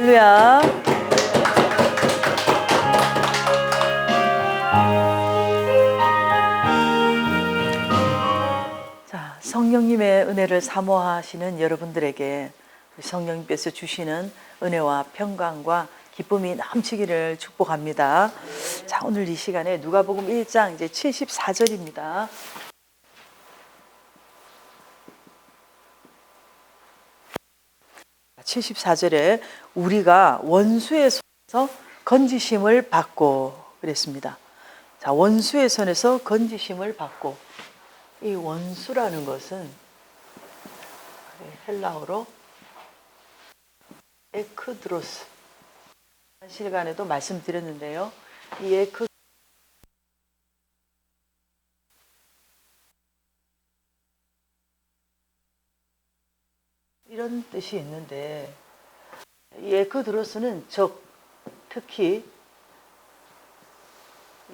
할렐루야. 자, 성령님의 은혜를 사모하시는 여러분들에게 성령님께서 주시는 은혜와 평강과 기쁨이 넘치기를 축복합니다. 자, 오늘 이 시간에 누가복음 1장 이제 74절입니다. (74절에) 우리가 원수의 손에서 건지심을 받고 그랬습니다. 자, 원수의 손에서 건지심을 받고, 이 원수라는 것은 헬라어로 에크드로스, 시간에도 말씀드렸는데요. 이 이런 뜻이 있는데, 이 에크드로스는 적, 특히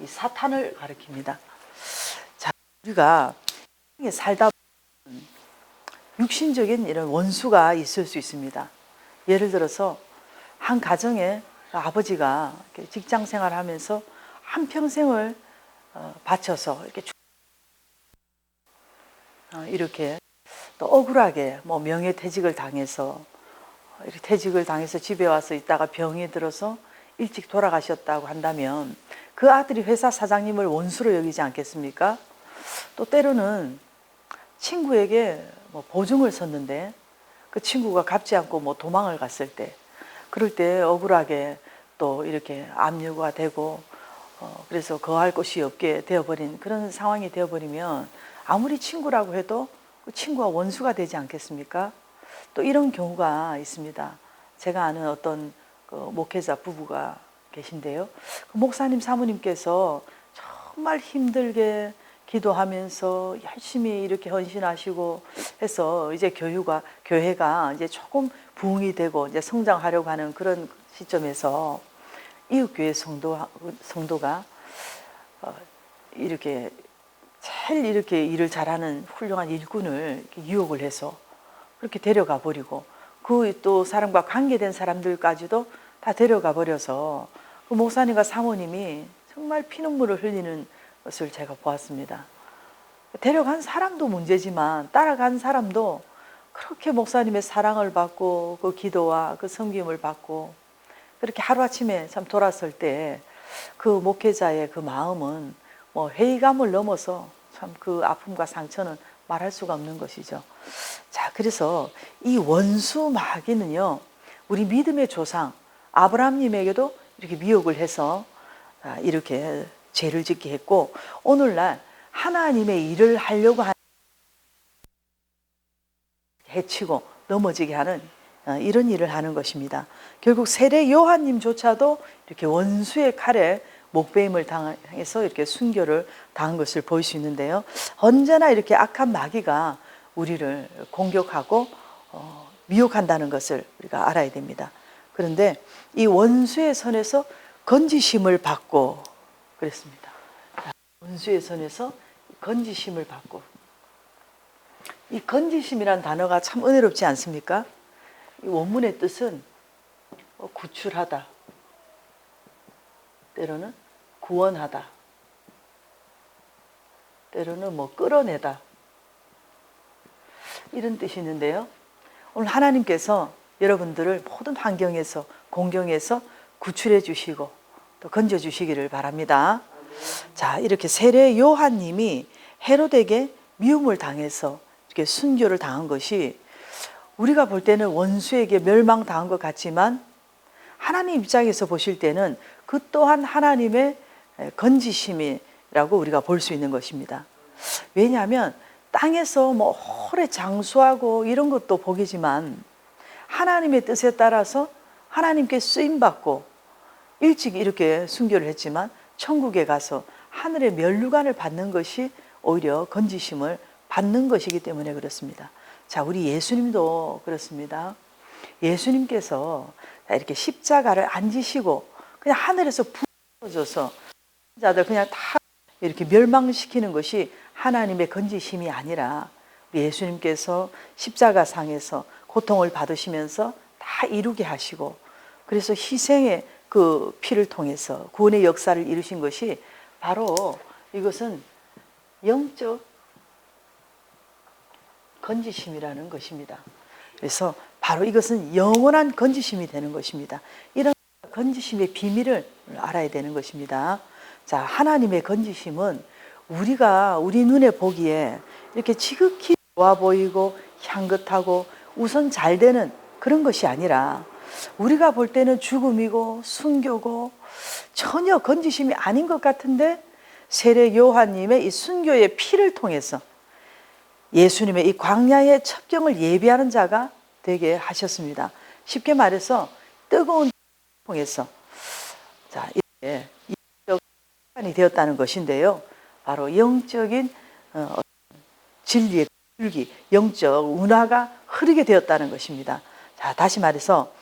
이 사탄을 가리킵니다. 자, 우리가 살다 보면 육신적인 이런 원수가 있을 수 있습니다. 예를 들어서 한 가정에 아버지가 직장 생활하면서 한평생을 바쳐서 이렇게 또 억울하게 명예퇴직을 당해서, 이렇게 퇴직을 당해서 집에 와서 있다가 병이 들어서 일찍 돌아가셨다고 한다면 그 아들이 회사 사장님을 원수로 여기지 않겠습니까? 또 때로는 친구에게 보증을 섰는데 그 친구가 갚지 않고 도망을 갔을 때, 그럴 때 억울하게 또 이렇게 압류가 되고 그래서 거할 곳이 없게 되어버린 그런 상황이 되어버리면 아무리 친구라고 해도 그 친구와 원수가 되지 않겠습니까? 또 이런 경우가 있습니다. 제가 아는 어떤 그 목회자 부부가 계신데요. 그 목사님 사모님께서 정말 힘들게 기도하면서 열심히 이렇게 헌신하시고 해서 이제 교회가 이제 조금 부흥이 되고 이제 성장하려고 하는 그런 시점에서 이웃교회 성도가 이렇게 제일 이렇게 일을 잘하는 훌륭한 일꾼을 이렇게 유혹을 해서 그렇게 데려가 버리고, 그 또 사람과 관계된 사람들까지도 다 데려가 버려서 그 목사님과 사모님이 정말 피눈물을 흘리는 것을 제가 보았습니다. 데려간 사람도 문제지만 따라간 사람도 그렇게 목사님의 사랑을 받고 그 기도와 그 섬김을 받고 그렇게 하루아침에 참 돌아설 때 그 목회자의 그 마음은 회의감을 넘어서 참 그 아픔과 상처는 말할 수가 없는 것이죠. 자, 그래서 이 원수 마귀는요, 우리 믿음의 조상 아브라함님에게도 이렇게 미혹을 해서 이렇게 죄를 짓게 했고, 오늘날 하나님의 일을 하려고 하는, 해치고 넘어지게 하는 이런 일을 하는 것입니다. 결국 세례 요한님조차도 이렇게 원수의 칼에 목베임을 당해서 이렇게 순교를 당한 것을 볼 수 있는데요. 언제나 이렇게 악한 마귀가 우리를 공격하고 미혹한다는 것을 우리가 알아야 됩니다. 그런데 이 원수의 손에서 건지심을 받고 그랬습니다. 원수의 손에서 건지심을 받고, 이 건지심이란 단어가 참 은혜롭지 않습니까? 이 원문의 뜻은 구출하다, 때로는 구원하다, 때로는 끌어내다, 이런 뜻이 있는데요. 오늘 하나님께서 여러분들을 모든 환경에서, 공경에서 구출해 주시고 또 건져 주시기를 바랍니다. 자, 이렇게 세례 요한님이 헤롯에게 미움을 당해서 이렇게 순교를 당한 것이 우리가 볼 때는 원수에게 멸망당한 것 같지만 하나님 입장에서 보실 때는 그 또한 하나님의 건지심이라고 우리가 볼 수 있는 것입니다. 왜냐하면 땅에서 오래 장수하고 이런 것도 복이지만 하나님의 뜻에 따라서 하나님께 쓰임받고 일찍 이렇게 순교를 했지만 천국에 가서 하늘의 면류관을 받는 것이 오히려 건지심을 받는 것이기 때문에 그렇습니다. 자, 우리 예수님도 그렇습니다. 예수님께서 이렇게 십자가를 안 지시고 그냥 하늘에서 부어져서 자들 그냥 다 이렇게 멸망시키는 것이 하나님의 건지심이 아니라 예수님께서 십자가상에서 고통을 받으시면서 다 이루게 하시고 그래서 희생의 그 피를 통해서 구원의 역사를 이루신 것이 바로 이것은 영적 건지심이라는 것입니다. 그래서 바로 이것은 영원한 건지심이 되는 것입니다. 이런 건지심의 비밀을 알아야 되는 것입니다. 자, 하나님의 건지심은 우리가 우리 눈에 보기에 이렇게 지극히 좋아 보이고 향긋하고 우선 잘 되는 그런 것이 아니라 우리가 볼 때는 죽음이고 순교고 전혀 건지심이 아닌 것 같은데 세례 요한님의 이 순교의 피를 통해서 예수님의 이 광야의 첩경을 예비하는 자가 되게 하셨습니다. 쉽게 말해서 뜨거운 통해서 자, 이렇게 영적이 되었다는 것인데요. 바로 영적인 진리의 줄기, 영적 운하가 흐르게 되었다는 것입니다. 자, 다시 말해서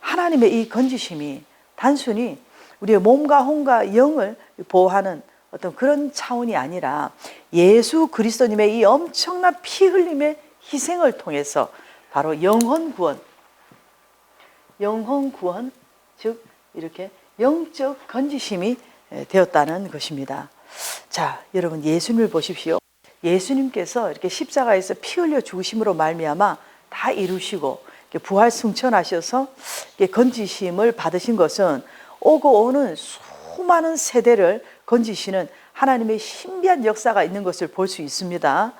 하나님의 이 건지심이 단순히 우리의 몸과 혼과 영을 보호하는 어떤 그런 차원이 아니라 예수 그리스도님의 이 엄청난 피 흘림의 희생을 통해서 바로 영혼 구원, 즉 이렇게 영적 건지심이 되었다는 것입니다. 자, 여러분 예수님을 보십시오. 예수님께서 이렇게 십자가에서 피 흘려 죽으심으로 말미암아 다 이루시고 부활 승천하셔서 건지심을 받으신 것은 오고 오는 수많은 세대를 건지시는 하나님의 신비한 역사가 있는 것을 볼 수 있습니다.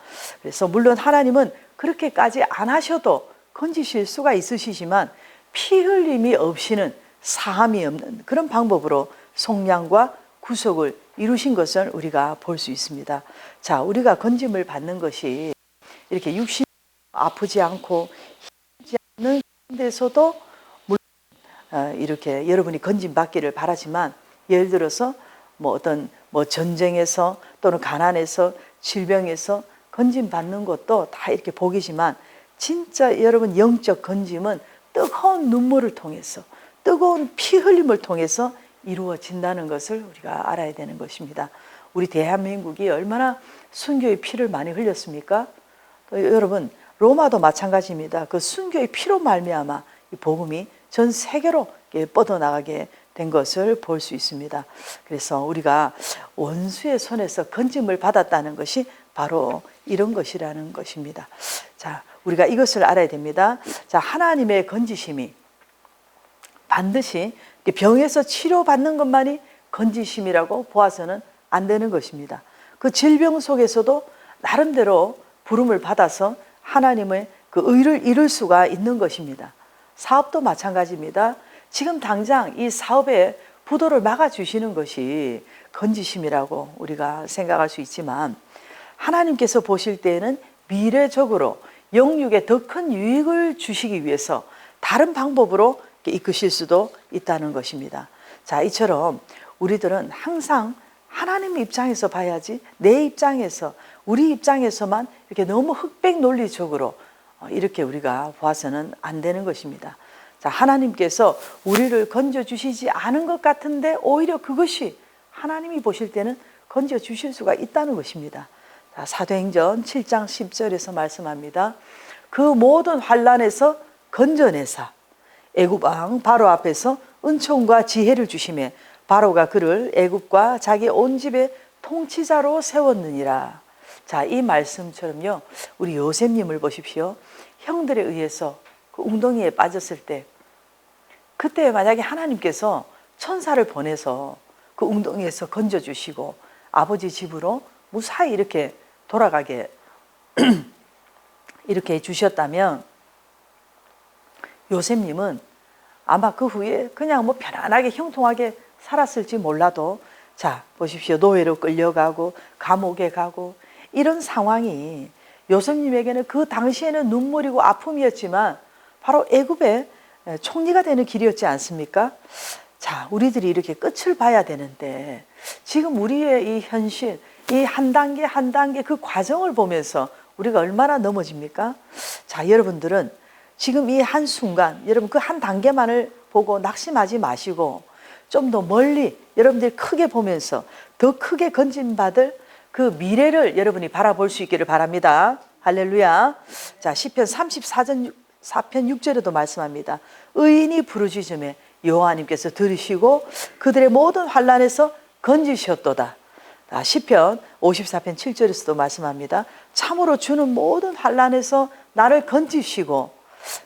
그래서 물론 하나님은 그렇게까지 안 하셔도 건지실 수가 있으시지만 피 흘림이 없이는 사함이 없는 그런 방법으로 속량과 구속을 이루신 것을 우리가 볼 수 있습니다. 자, 우리가 건짐을 받는 것이 이렇게 육신 아프지 않고 힘지 않는 데서도 물론 이렇게 여러분이 건짐 받기를 바라지만 예를 들어서 어떤 전쟁에서 또는 가난에서 질병에서 건짐 받는 것도 다 이렇게 복이지만 진짜 여러분 영적 건짐은 뜨거운 눈물을 통해서 뜨거운 피 흘림을 통해서 이루어진다는 것을 우리가 알아야 되는 것입니다. 우리 대한민국이 얼마나 순교의 피를 많이 흘렸습니까? 여러분 로마도 마찬가지입니다. 그 순교의 피로 말미암아 이 복음이 전 세계로 뻗어나가게 된 것을 볼 수 있습니다. 그래서 우리가 원수의 손에서 건짐을 받았다는 것이 바로 이런 것이라는 것입니다. 자, 우리가 이것을 알아야 됩니다. 자, 하나님의 건지심이 반드시 병에서 치료받는 것만이 건지심이라고 보아서는 안 되는 것입니다. 그 질병 속에서도 나름대로 부름을 받아서 하나님의 그 의를 이룰 수가 있는 것입니다. 사업도 마찬가지입니다. 지금 당장 이 사업에 부도를 막아주시는 것이 건지심이라고 우리가 생각할 수 있지만 하나님께서 보실 때에는 미래적으로 영육에 더 큰 유익을 주시기 위해서 다른 방법으로 이끄실 수도 있다는 것입니다. 자, 이처럼 우리들은 항상 하나님 입장에서 봐야지 내 입장에서 우리 입장에서만 이렇게 너무 흑백 논리적으로 이렇게 우리가 봐서는 안 되는 것입니다. 자, 하나님께서 우리를 건져주시지 않은 것 같은데 오히려 그것이 하나님이 보실 때는 건져주실 수가 있다는 것입니다. 자, 사도행전 7장 10절에서 말씀합니다. 그 모든 환난에서 건져내사 애굽 왕 바로 앞에서 은총과 지혜를 주시매 바로가 그를 애굽과 자기 온 집의 통치자로 세웠느니라. 자, 이 말씀처럼요, 우리 요셉님을 보십시오. 형들에 의해서 그 웅덩이에 빠졌을 때 그때 만약에 하나님께서 천사를 보내서 그 웅덩이에서 건져주시고 아버지 집으로 무사히 이렇게 돌아가게 이렇게 해주셨다면 요셉님은 아마 그 후에 그냥 편안하게 형통하게 살았을지 몰라도 자, 보십시오. 노예로 끌려가고 감옥에 가고 이런 상황이 요셉님에게는 그 당시에는 눈물이고 아픔이었지만 바로 애굽의 총리가 되는 길이었지 않습니까? 자, 우리들이 이렇게 끝을 봐야 되는데 지금 우리의 이 현실, 이 한 단계 한 단계 그 과정을 보면서 우리가 얼마나 넘어집니까? 자, 여러분들은 지금 이 한순간 여러분 그 한 단계만을 보고 낙심하지 마시고 좀 더 멀리 여러분들이 크게 보면서 더 크게 건진받을 그 미래를 여러분이 바라볼 수 있기를 바랍니다. 할렐루야. 자, 시편 4편 6절에도 말씀합니다. 의인이 부르짖음에 여호와님께서 들으시고 그들의 모든 환난에서 건지셨도다. 시편 54편 7절에서도 말씀합니다. 참으로 주는 모든 환난에서 나를 건지시고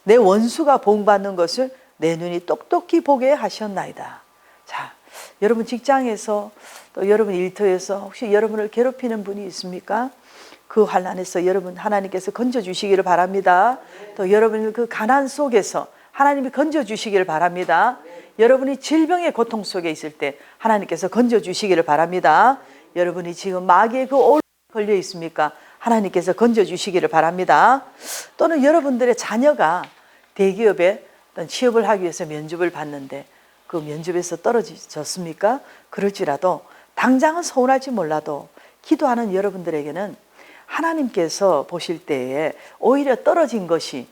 내 원수가 복받는 것을 내 눈이 똑똑히 보게 하셨나이다. 자, 여러분 직장에서 또 여러분 일터에서 혹시 여러분을 괴롭히는 분이 있습니까? 그 환난에서 여러분 하나님께서 건져주시기를 바랍니다. 또 여러분 그 가난 속에서 하나님이 건져주시기를 바랍니다. 여러분이 질병의 고통 속에 있을 때 하나님께서 건져주시기를 바랍니다. 여러분이 지금 마귀의 그 올무에 걸려 있습니까? 하나님께서 건져주시기를 바랍니다. 또는 여러분들의 자녀가 대기업에 어떤 취업을 하기 위해서 면접을 봤는데 그 면접에서 떨어졌습니까? 그럴지라도 당장은 서운할지 몰라도 기도하는 여러분들에게는 하나님께서 보실 때에 오히려 떨어진 것이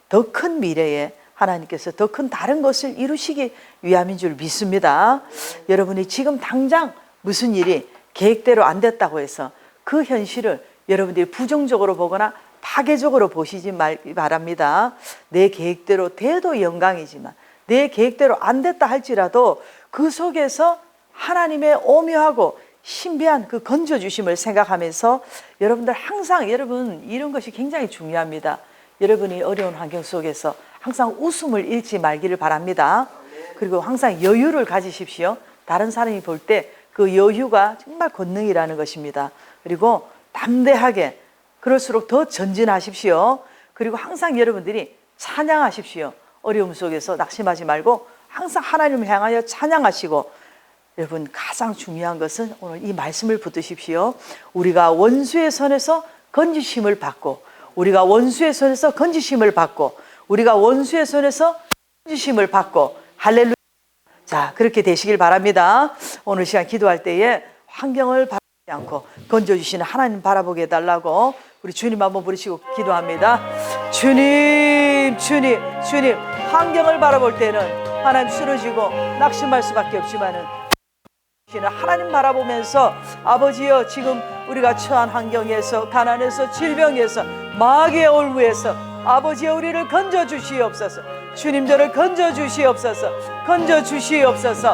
더 큰 미래에 하나님께서 더 큰 다른 것을 이루시기 위함인 줄 믿습니다. 여러분이 지금 당장 무슨 일이 계획대로 안 됐다고 해서 그 현실을 여러분들이 부정적으로 보거나 파괴적으로 보시지 말기 바랍니다. 내 계획대로 돼도 영광이지만 내 계획대로 안 됐다 할지라도 그 속에서 하나님의 오묘하고 신비한 그 건져주심을 생각하면서 여러분들 항상 여러분 이런 것이 굉장히 중요합니다. 여러분이 어려운 환경 속에서 항상 웃음을 잃지 말기를 바랍니다. 그리고 항상 여유를 가지십시오. 다른 사람이 볼 때 그 여유가 정말 권능이라는 것입니다. 그리고 담대하게 그럴수록 더 전진하십시오. 그리고 항상 여러분들이 찬양하십시오. 어려움 속에서 낙심하지 말고 항상 하나님을 향하여 찬양하시고 여러분 가장 중요한 것은 오늘 이 말씀을 붙드십시오. 우리가 원수의 손에서 건지심을 받고 우리가 원수의 손에서 건지심을 받고 우리가 원수의 손에서 건지심을 받고 할렐루야. 자, 그렇게 되시길 바랍니다. 오늘 시간 기도할 때에 환경을 바라보지 않고 건져주시는 하나님 바라보게 해달라고 우리 주님 한번 부르시고 기도합니다. 주님, 주님, 주님. 환경을 바라볼 때는 하나님 쓰러지고 낙심할 수밖에 없지만은 하나님 바라보면서 아버지여 지금 우리가 처한 환경에서 가난에서 질병에서 마귀의 올무에서 아버지여 우리를 건져주시옵소서. 주님 저를 건져주시옵소서. 건져주시옵소서.